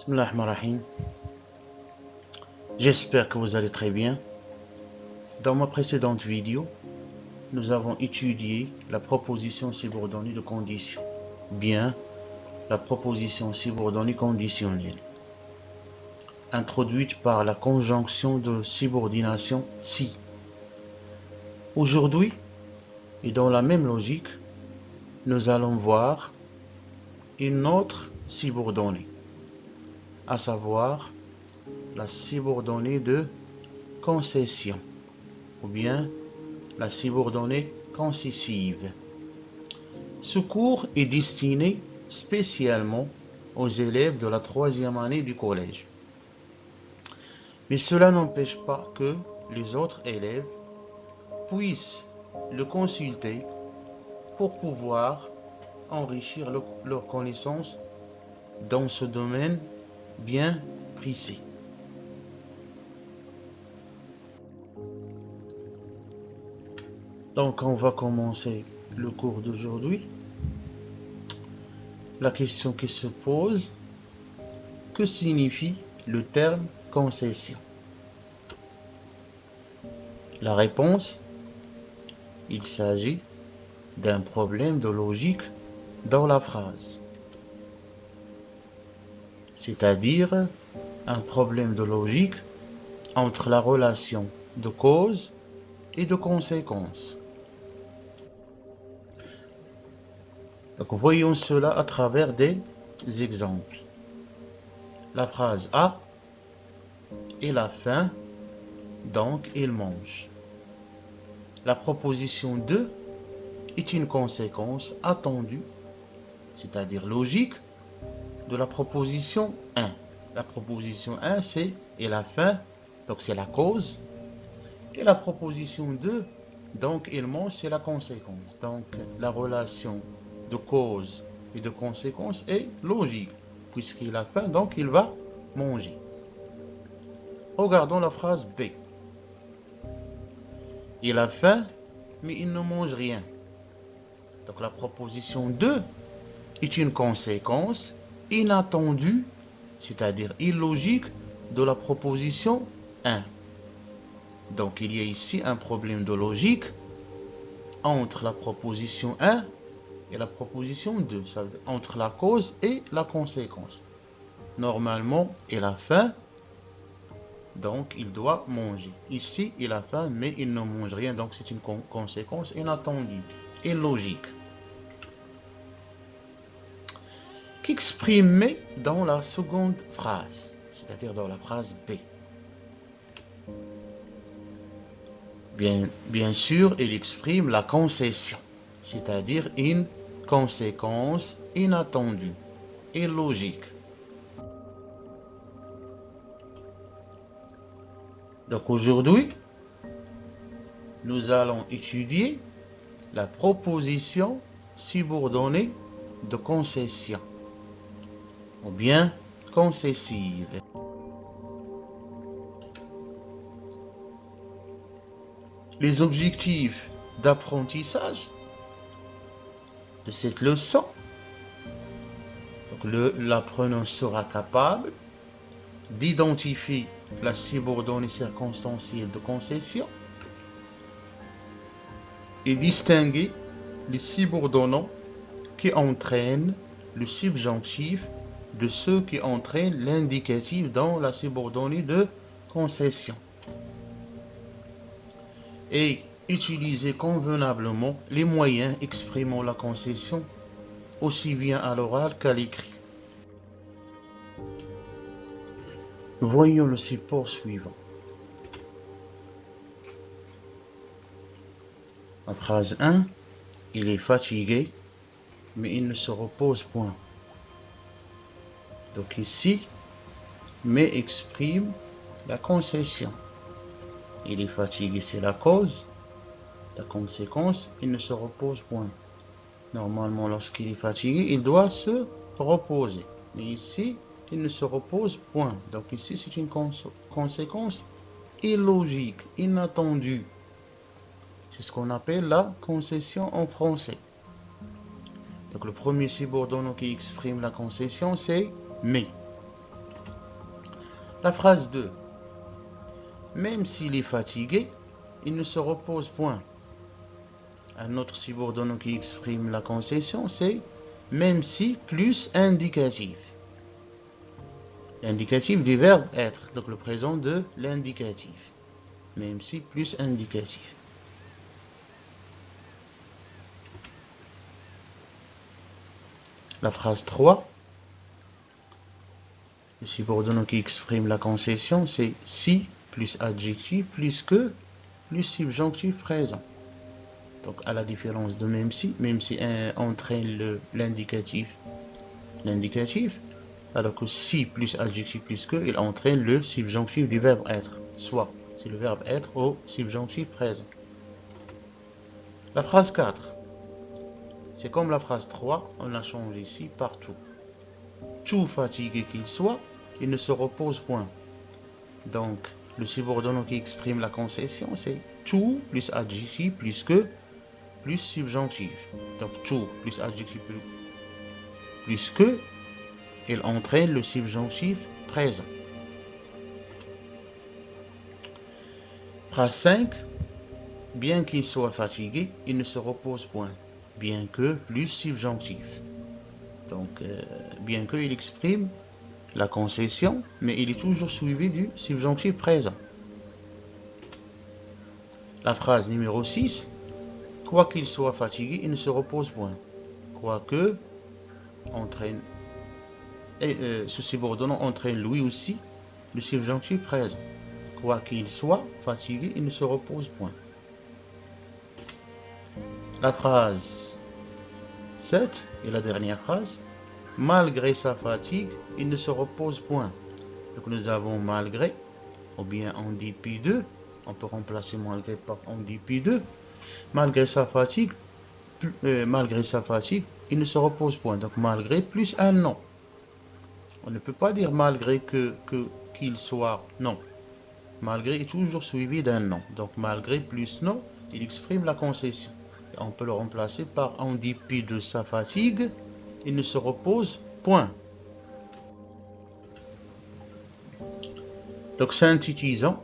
Bismillahirrahmanirrahim. J'espère que vous allez très bien. Dans ma précédente vidéo, nous avons étudié la proposition subordonnée de condition, bien la proposition subordonnée conditionnelle, introduite par la conjonction de subordination si. Aujourd'hui, et dans la même logique, nous allons voir une autre subordonnée, à savoir la subordonnée de concession, ou bien la subordonnée concessive. Ce cours est destiné spécialement aux élèves de la 3e année du collège. Mais cela n'empêche pas que les autres élèves puissent le consulter pour pouvoir enrichir leurs connaissances dans ce domaine bien précis. Donc on va commencer le cours d'aujourd'hui. La question qui se pose, que signifie le terme concession? La réponse, il s'agit d'un problème de logique dans la phrase, c'est-à-dire un problème de logique entre la relation de cause et de conséquence. Donc voyons cela à travers des exemples. La phrase A il a faim, donc il mange. La proposition 2 est une conséquence attendue, c'est-à-dire logique, de la proposition 1. La proposition 1, c'est il a faim, donc c'est la cause. Et la proposition 2, donc il mange, c'est la conséquence. Donc la relation de cause et de conséquence est logique. Puisqu'il a faim, donc il va manger. Regardons la phrase B. Il a faim, mais il ne mange rien. Donc la proposition 2 est une conséquence inattendue, c'est-à-dire illogique, de la proposition 1. Donc il y a ici un problème de logique entre la proposition 1 et la proposition 2, ça veut dire entre la cause et la conséquence. Normalement, il a faim, donc il doit manger. Ici, il a faim, mais il ne mange rien, donc c'est une conséquence inattendue et logique, qu'exprimée dans la seconde phrase, c'est-à-dire dans la phrase B. Bien sûr, il exprime la concession, c'est-à-dire une conséquence inattendue et logique. Donc aujourd'hui, nous allons étudier la proposition subordonnée de concession, ou bien concessive. Les objectifs d'apprentissage de cette leçon, donc l'apprenant sera capable d'identifier la subordonnée circonstancielle de concession et distinguer les subordonnants qui entraînent le subjonctif de ceux qui entraînent l'indicatif dans la subordonnée de concession, et utiliser convenablement les moyens exprimant la concession aussi bien à l'oral qu'à l'écrit. Voyons le support suivant. La phrase 1, il est fatigué, mais il ne se repose point. Donc ici, mais exprime la concession. Il est fatigué, c'est la cause. La conséquence, il ne se repose point. Normalement, lorsqu'il est fatigué, il doit se reposer. Mais ici, il ne se repose point. Donc ici, c'est une conséquence illogique, inattendue. C'est ce qu'on appelle la concession en français. Donc le premier subordonné qui exprime la concession, c'est mais. La phrase 2. Même s'il est fatigué, il ne se repose point. Un autre subordonné qui exprime la concession, c'est même si plus indicatif. L'indicatif du verbe être, donc le présent de l'indicatif. Même si plus indicatif. La phrase 3. Le subordonné qui exprime la concession, c'est si plus adjectif plus que plus subjonctif présent. Donc à la différence de même si entraîne l'indicatif, alors que si plus adjectif plus que, il entraîne le subjonctif du verbe être, soit c'est le verbe être au subjonctif présent. La phrase 4, c'est comme la phrase 3, on la change ici par tout. Tout fatigué qu'il soit, il ne se repose point. Donc le subordonné qui exprime la concession, c'est tout plus adjectif plus que plus subjonctif. Donc tout plus adjectif plus que, il entraîne le subjonctif présent. Phrase 5. Bien qu'il soit fatigué, il ne se repose point. Bien que plus subjonctif. Donc bien que il exprime la concession, mais il est toujours suivi du subjonctif présent. La phrase numéro 6. Quoi qu'il soit fatigué, il ne se repose point. Quoique entraîne, ce subordonnant entraîne lui aussi le subjonctif présent. Quoi qu'il soit fatigué, il ne se repose point. La phrase 7 et la dernière phrase. Malgré sa fatigue, il ne se repose point. Donc nous avons malgré, ou bien en dépit de, on peut remplacer malgré par en dépit de. Malgré sa fatigue, il ne se repose point. Donc malgré plus un non. On ne peut pas dire malgré qu'il soit non. Malgré est toujours suivi d'un non. Donc malgré plus non, il exprime la concession. Et on peut le remplacer par en dépit de sa fatigue, il ne se repose point. Donc synthétisant,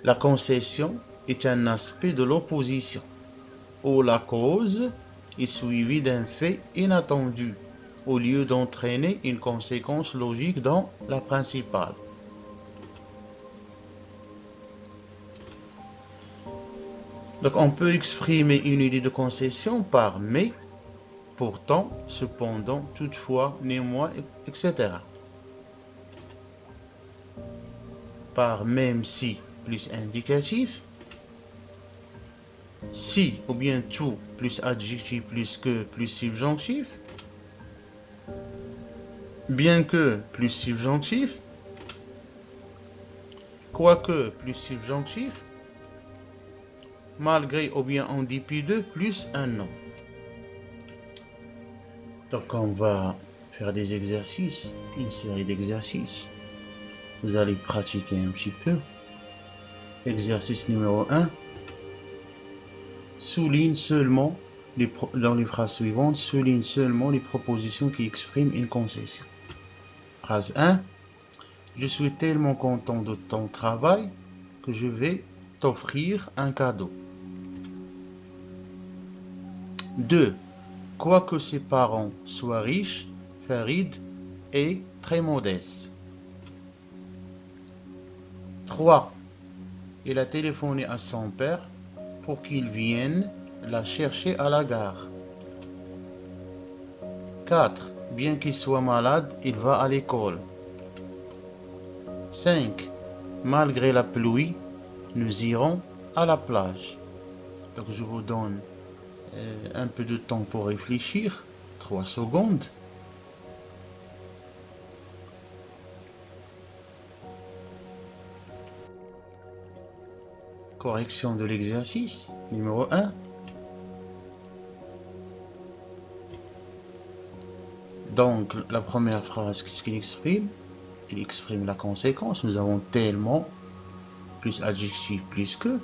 la concession est un aspect de l'opposition, où la cause est suivie d'un fait inattendu, au lieu d'entraîner une conséquence logique dans la principale. Donc on peut exprimer une idée de concession par mais, pourtant, cependant, toutefois, néanmoins, etc. Par même si plus indicatif, si ou bien tout plus adjectif plus que plus subjonctif, bien que plus subjonctif, quoique plus subjonctif, malgré ou bien en dépit de plus un nom. Donc on va faire des exercices, une série d'exercices. Vous allez pratiquer un petit peu. Exercice numéro 1. Souligne seulement, dans les phrases suivantes, souligne seulement les propositions qui expriment une concession. Phrase 1. Je suis tellement content de ton travail que je vais t'offrir un cadeau. 2. Quoique ses parents soient riches, Farid est très modeste. 3. Il a téléphoné à son père pour qu'il vienne la chercher à la gare. 4. Bien qu'il soit malade, il va à l'école. 5. Malgré la pluie, nous irons à la plage. Donc je vous donne un peu de temps pour réfléchir. 3 secondes. Correction de l'exercice numéro 1. Donc, la première phrase, qu'est-ce qu'il exprime? Il exprime la conséquence. Nous avons tellement, plus adjectif, plus que.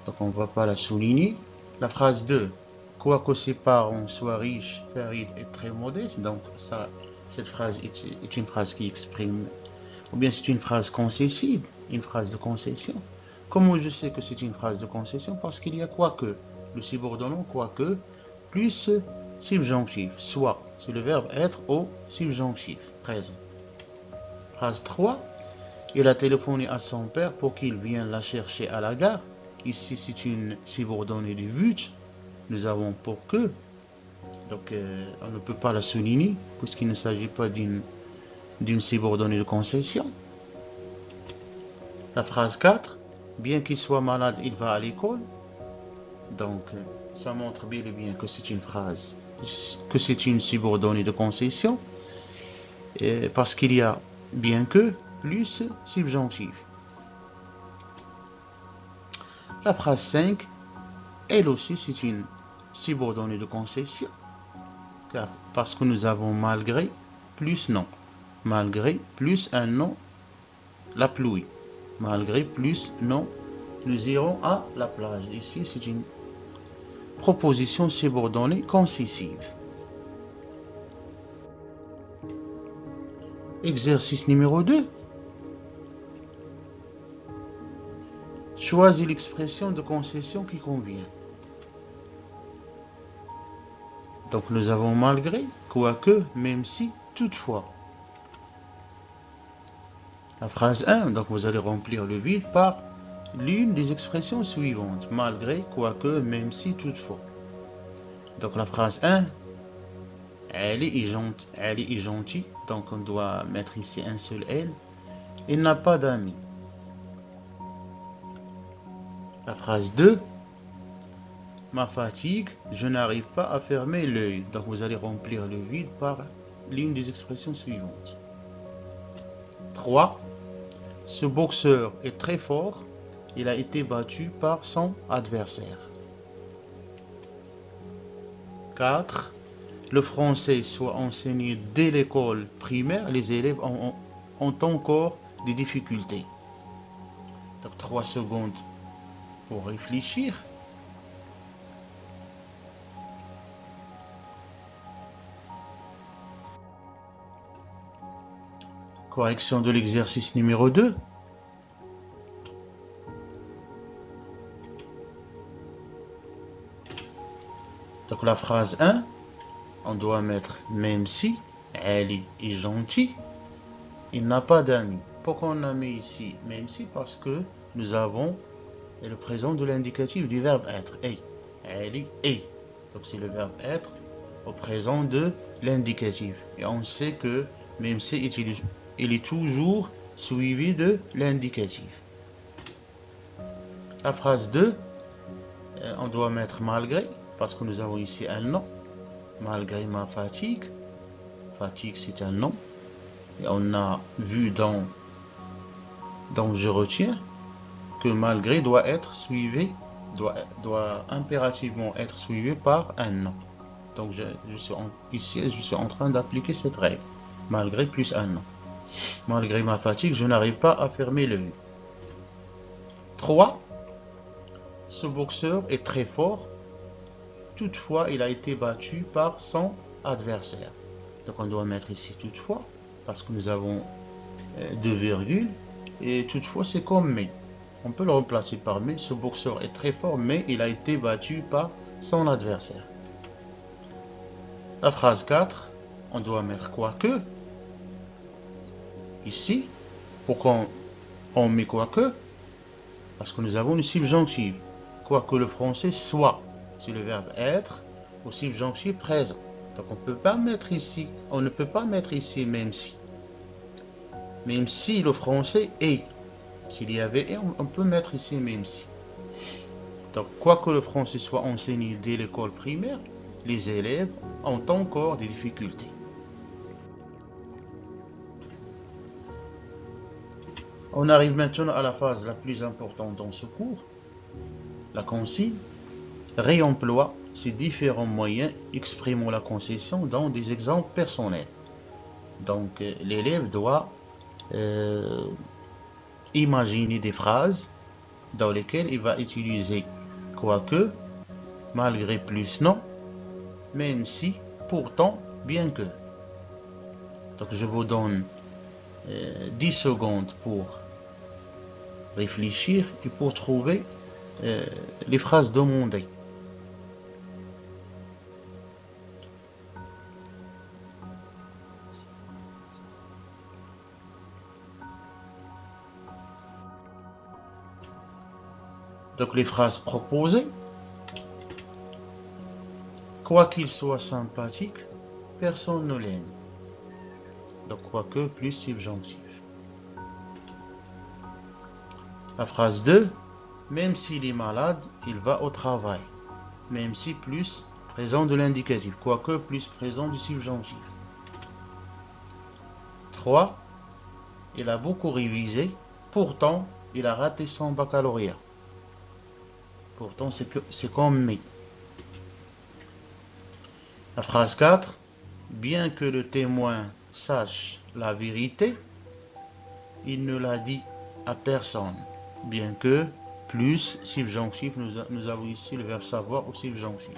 Donc, on ne va pas la souligner. La phrase 2. Quoique ses parents soient riches, Farid est très modeste. Donc, ça, cette phrase est une phrase qui exprime, ou bien c'est une phrase concessive, une phrase de concession. Comment je sais que c'est une phrase de concession? Parce qu'il y a quoique, le subordonnant quoique, plus subjonctif, soit, c'est le verbe être au subjonctif, présent. Phrase 3, il a téléphoné à son père pour qu'il vienne la chercher à la gare. Ici, c'est une subordonnée du but. Nous avons pour que, donc on ne peut pas la souligner, puisqu'il ne s'agit pas d'une subordonnée de concession. La phrase 4, bien qu'il soit malade, il va à l'école. Donc, ça montre bien et bien que c'est une phrase, que c'est une subordonnée de concession, parce qu'il y a bien que plus subjonctif. La phrase 5, elle aussi c'est une subordonnée de concession, car parce que nous avons malgré plus non. Malgré plus un non, la pluie. Malgré plus non, nous irons à la plage. Ici, c'est une proposition subordonnée concessive. Exercice numéro 2. Choisis l'expression de concession qui convient. Donc nous avons malgré, quoique, même si, toutefois. La phrase 1, donc vous allez remplir le vide par l'une des expressions suivantes. Malgré, quoique, même si, toutefois. Donc la phrase 1, elle est gentille. Donc on doit mettre ici un seul elle. Il n'a pas d'amis. La phrase 2, ma fatigue, je n'arrive pas à fermer l'œil. Donc vous allez remplir le vide par l'une des expressions suivantes. 3, ce boxeur est très fort, il a été battu par son adversaire. 4, le français soit enseigné dès l'école primaire, les élèves ont encore des difficultés. Donc 3 secondes pour réfléchir. Correction de l'exercice numéro 2. Donc la phrase 1, on doit mettre même si, Ali est gentil, il n'a pas d'amis. Pourquoi on a mis ici même si? Parce que nous avons le présent de l'indicatif du verbe être. Ali est. Donc c'est le verbe être au présent de l'indicatif. Et on sait que même si il est toujours suivi de l'indicatif. La phrase 2, on doit mettre malgré, parce que nous avons ici un nom. Malgré ma fatigue. Fatigue, c'est un nom. Et on a vu dans je retiens que malgré doit être suivi, doit impérativement être suivi par un nom. Donc ici, je suis en train d'appliquer cette règle. Malgré plus un nom. Malgré ma fatigue, je n'arrive pas à fermer l'œil. 3. Ce boxeur est très fort. Toutefois, il a été battu par son adversaire. Donc on doit mettre ici toutefois, parce que nous avons 2 virgules. Et toutefois, c'est comme mais. On peut le remplacer par mais. Ce boxeur est très fort, mais il a été battu par son adversaire. La phrase 4, on doit mettre quoique. Ici, pourquoi on met quoique? Parce que nous avons le subjonctif. Quoique le français soit. C'est le verbe être au subjonctif présent. Donc on peut pas mettre ici, on ne peut pas mettre ici même si. Même si le français est. S'il y avait et, on peut mettre ici même si. Donc, quoique le français soit enseigné dès l'école primaire, les élèves ont encore des difficultés. On arrive maintenant à la phase la plus importante dans ce cours, la consigne. Réemploie ces différents moyens exprimant la concession dans des exemples personnels. Donc, l'élève doit imaginer des phrases dans lesquelles il va utiliser quoique, malgré, plus, non, même si, pourtant, bien que. Donc, je vous donne 10 secondes pour réfléchir et pour trouver les phrases demandées. Donc les phrases proposées. Quoi qu'il soit sympathique, personne ne l'aime. Donc quoique plus subjonctif. La phrase 2. Même s'il est malade, il va au travail. Même si plus présent de l'indicatif. Quoique plus présent du subjonctif. 3. Il a beaucoup révisé. Pourtant, il a raté son baccalauréat. Pourtant, c'est comme mais. La phrase 4. Bien que le témoin sache la vérité, il ne l'a dit à personne. Bien que, plus, subjonctif, nous avons ici le verbe savoir au subjonctif.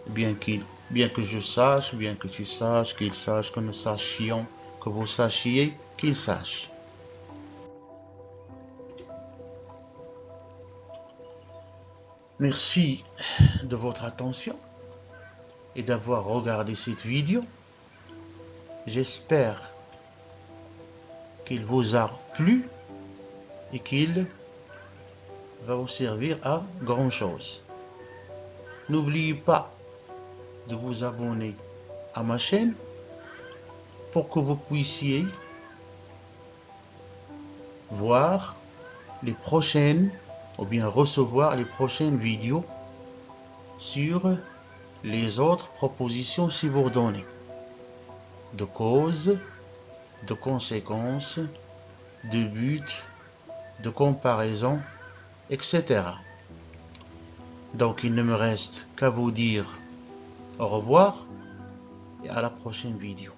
Bien que je sache, bien que tu saches, qu'il sache, que nous sachions, que vous sachiez, qu'il sache. Merci de votre attention et d'avoir regardé cette vidéo. J'espère qu'il vous a plu et qu'il va vous servir à grand chose. N'oubliez pas de vous abonner à ma chaîne pour que vous puissiez voir les prochaines ou bien recevoir les prochaines vidéos sur les autres propositions subordonnées de cause, de conséquences, de but, de comparaison, etc. Donc il ne me reste qu'à vous dire au revoir et à la prochaine vidéo.